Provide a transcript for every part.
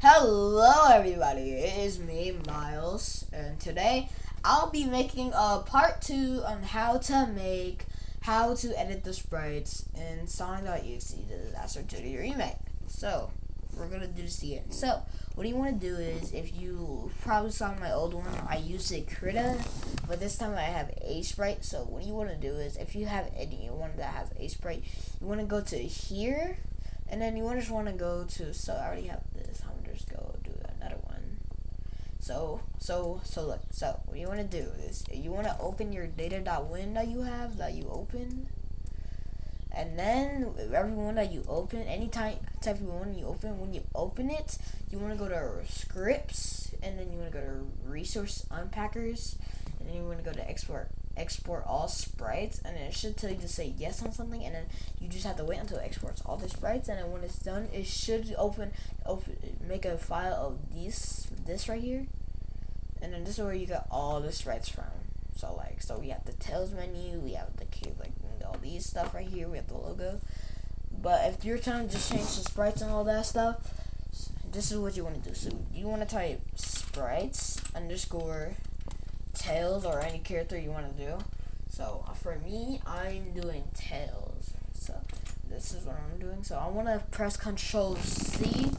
Hello everybody, it is me, Miles, and today I'll be making a part 2 on how to edit the sprites in Sonic.exe, the Disaster 2D Remake. So, we're gonna do this again. So, what you want to do is, if you probably saw my old one, I used a Krita, but this time I have a sprite. So, what you want to do is, if you have anyone that has a sprite, you want to go to here. And then you just want to go to, so I already have this, I'm gonna just go do another one. So what you want to do is, you want to open your data.win that you opened. And then, every one that you open, any type of one you open, when you open it, you want to go to scripts, and then you want to go to resource unpackers, and then you want to go to export all sprites, and then it should tell you to say yes on something, and then you just have to wait until it exports all the sprites, and then when it's done, it should make a file of this right here, and then this is where you got all the sprites from. So we have the tails menu, we have the all these stuff right here, we have the logo. But if you're trying to just change the sprites and all that stuff, this is what you want to do. So you want to type sprites underscore tails, or any character you want to do. So for me, I'm doing tails. So this is what I'm doing. So I want to press Control C,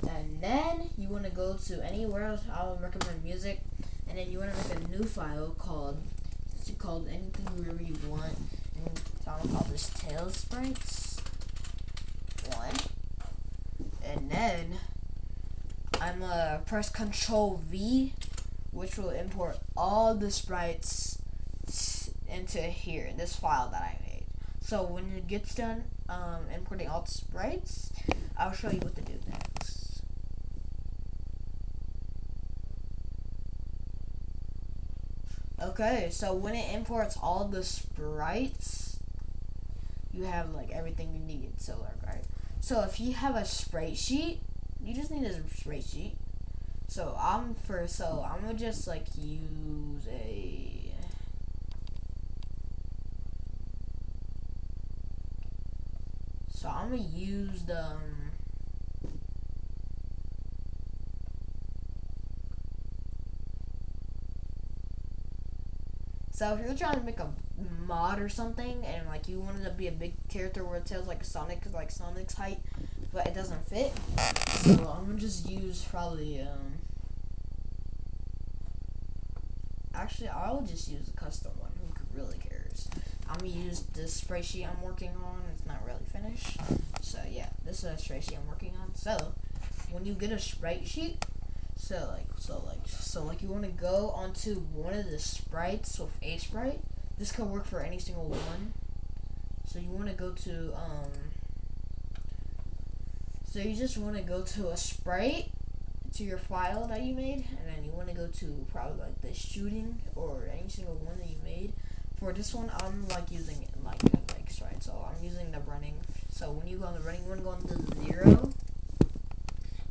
and then you want to go to anywhere else. I would recommend music, and then you want to make a new file called anything wherever you want. And so I'm gonna call this tails sprites 1, and then I'm gonna press Control V, which will import all the sprites into here, in this file that I made. So when it gets done importing all the sprites, I'll show you what to do next. Okay, so when it imports all the sprites, you have everything you need. So if you have a sprite sheet, you just need a sprite sheet. So I'm gonna just use a I'm gonna use the so if you're trying to make a mod or something, and you wanted to be a big character where it tells Sonic, Sonic's height, but it doesn't fit, so I'm gonna just use probably actually I'll just use a custom one. Who really cares? I'm gonna use this sprite sheet I'm working on. It's not really finished, so yeah, this is a sprite sheet I'm working on. So when you get a sprite sheet, you want to go onto one of the sprites with a sprite. This can work for any single one. So you want to go to so you just want to go to a sprite, to your file that you made, and then you want to go to probably the shooting or any single one that you made. For this one, I'm using sprite, so I'm using the running. So when you go on the running, you want to go on the 0,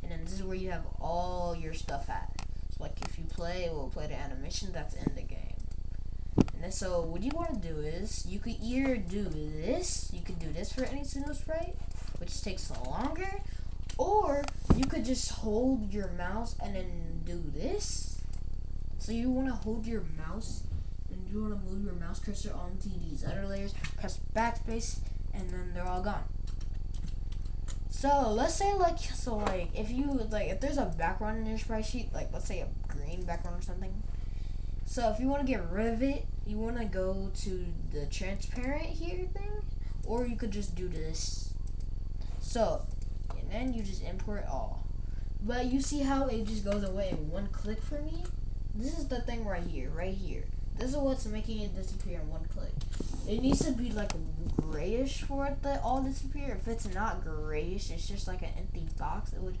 and then this is where you have all your stuff at. So if you play, it will play the animation that's in the game. And then so what you want to do is, you could either do this, you could do this for any single sprite, which takes longer, or you could just hold your mouse and then do this. So you want to hold your mouse, and you want to move your mouse cursor onto these other layers, press backspace, and then they're all gone. So let's say if there's a background in your sprite sheet, let's say a green background or something. So if you want to get rid of it, you want to go to the transparent here thing, or you could just do this. So, and then you just import all. But you see how it just goes away in one click for me? This is the thing right here. This is what's making it disappear in one click. It needs to be grayish for it to all disappear. If it's not grayish, it's just an empty box, it would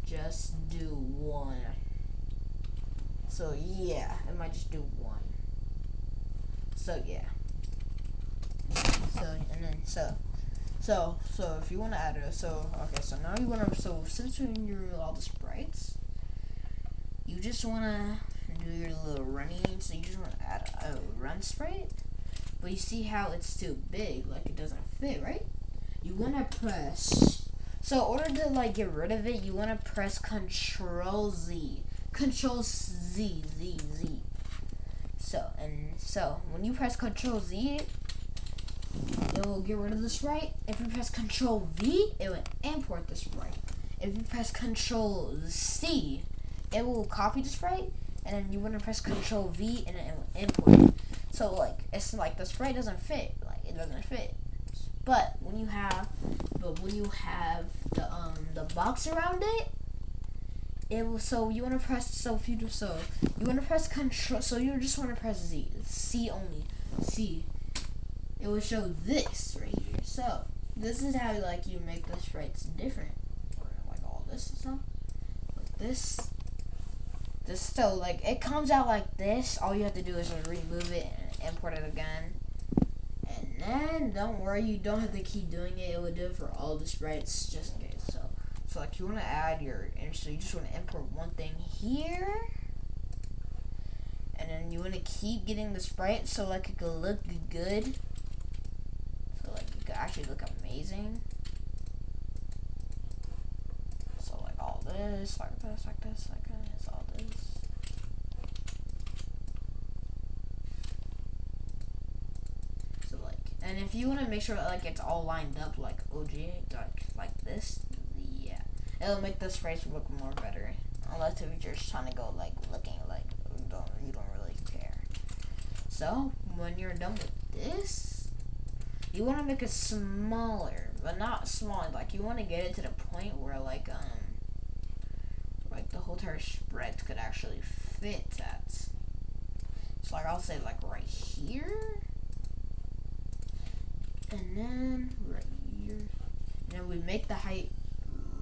just do 1. So yeah, it might just do 1. So yeah. So if you want to add it, so now you want to, since you're in all the sprites, you just want to do your little running, so you just want to add a run sprite. But you see how it's too big, it doesn't fit, right? You want to press So in order to like get rid of it, you want to press Control Z. Control Z, Z, Z. So when you press Control Z, it will get rid of the sprite. If you press Control V, it will import the sprite. If you press Control C, it will copy the sprite, and then you want to press Control V, and then it will import it. So like it's like the sprite doesn't fit, like it doesn't fit. But when you have the box around it, it will. So you want to press you want to press Control. So you just want to press Z, C only, C. It will show this right here. So this is how like you make the sprites different, or like all this and stuff, like this. So like it comes out like this. All you have to do is just remove it and import it again. And then don't worry, you don't have to keep doing it. It will do it for all the sprites just in case. So like you want to add so you just want to import one thing here, and then you want to keep getting the sprite so like it could look good. So like it could actually look amazing. So like all this, like this, like this, like this, all this. And if you want to make sure that like it's all lined up like OG, like this, yeah, it'll make the sprites look more better. Unless if you're just trying to go like looking like you don't really care. So when you're done with this, you want to make it smaller, but not small. Like you want to get it to the point where like the whole entire spread could actually fit at. So like I'll say like right here. And then right here, and then we make the height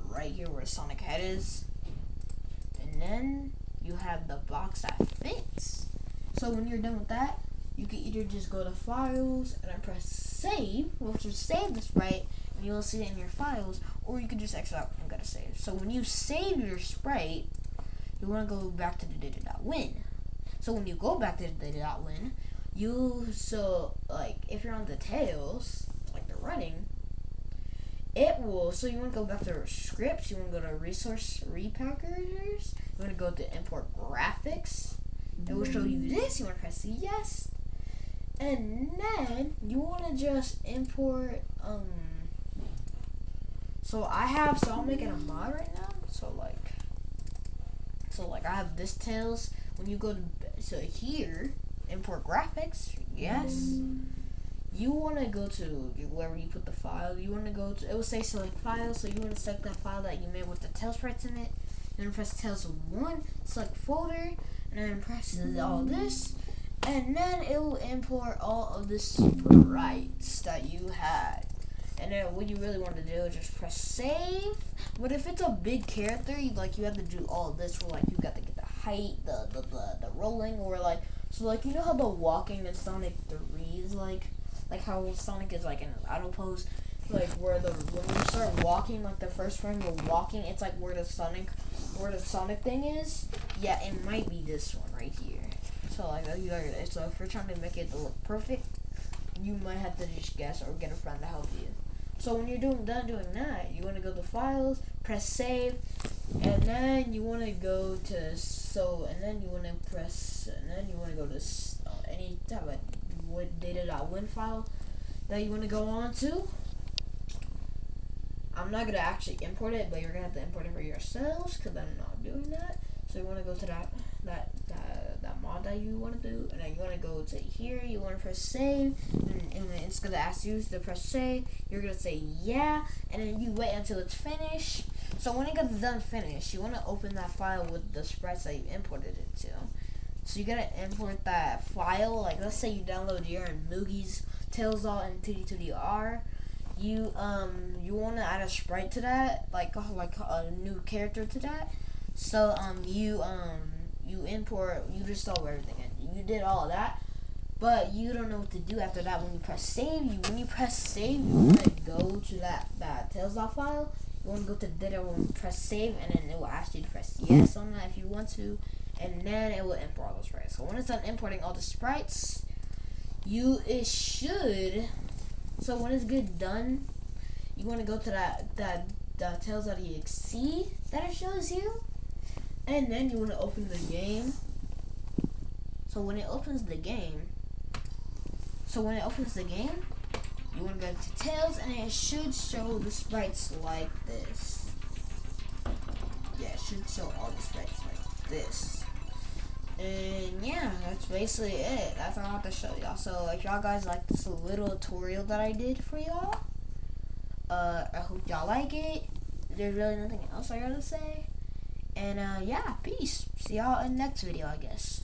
right here where Sonic head is, and then you have the box that fits. So when you're done with that, you can either just go to Files and then press Save, which will save the sprite, and you will see it in your files, or you can just exit out and go to Save. So when you save your sprite, you want to go back to the data.win. So when you go back to the data.win, like if you're on the tails, like they're running, it will. So you want to go back to scripts. You want to go to resource repackagers. You want to go to import graphics. It will show you this. You want to press yes, and then you want to just import. So I'm making a mod right now. So like I have this tails. When you go to here. Import graphics, yes. You want to go to wherever you put the file. You want to go to, it will say select file, so you want to select that file that you made with the tail sprites in it. Then press tails 1, select folder, and then press all this, and then it will import all of the sprites that you had. And then what you really want to do is just press save. But if it's a big character, you have to do all this. Where like you got to get the height, the rolling, or like. So like you know how the walking in Sonic 3 is like how Sonic is like in an auto pose, like when you start walking, like the first frame you're walking, it's like where the Sonic thing is. Yeah, it might be this one right here. So like so if you're trying to make it look perfect, you might have to just guess or get a friend to help you. So when you're done doing that, you want to go to Files, press Save, and then you want to go to and then you want to go to any type of data.win file that you want to go on to. I'm not gonna actually import it, but you're gonna have to import it for yourselves because I'm not doing that. So you want to go to that mod that you want to do, and then you want to go to here. You want to press save, and then it's gonna ask you to press save. You're gonna say yeah, and then you wait until it's finished. So when it gets done finished, you want to open that file with the sprites that you imported it to. So you gotta import that file. Like let's say you download your Moogie's Tailsall and 2D2DR. You want to add a sprite to that, like a new character to that. So you import, you just saw everything in. You did all of that, but you don't know what to do after that. When you press save, you want to go to that Tailsall file. You want to go to data and press save, and then it will ask you to press yes on that if you want to, and then it will import all those sprites. So when it's done importing all the sprites, it should. So when it's good done, you want to go to the Tails.exe that it shows you, and then you want to open the game. So when it opens the game, you want to go to Tails, and it should show the sprites like this. Yeah, it should show all the sprites like this. And yeah, that's basically it. That's all I have to show y'all. So if y'all guys like this little tutorial that I did for y'all, I hope y'all like it. There's really nothing else I gotta say. And yeah, peace. See y'all in the next video, I guess.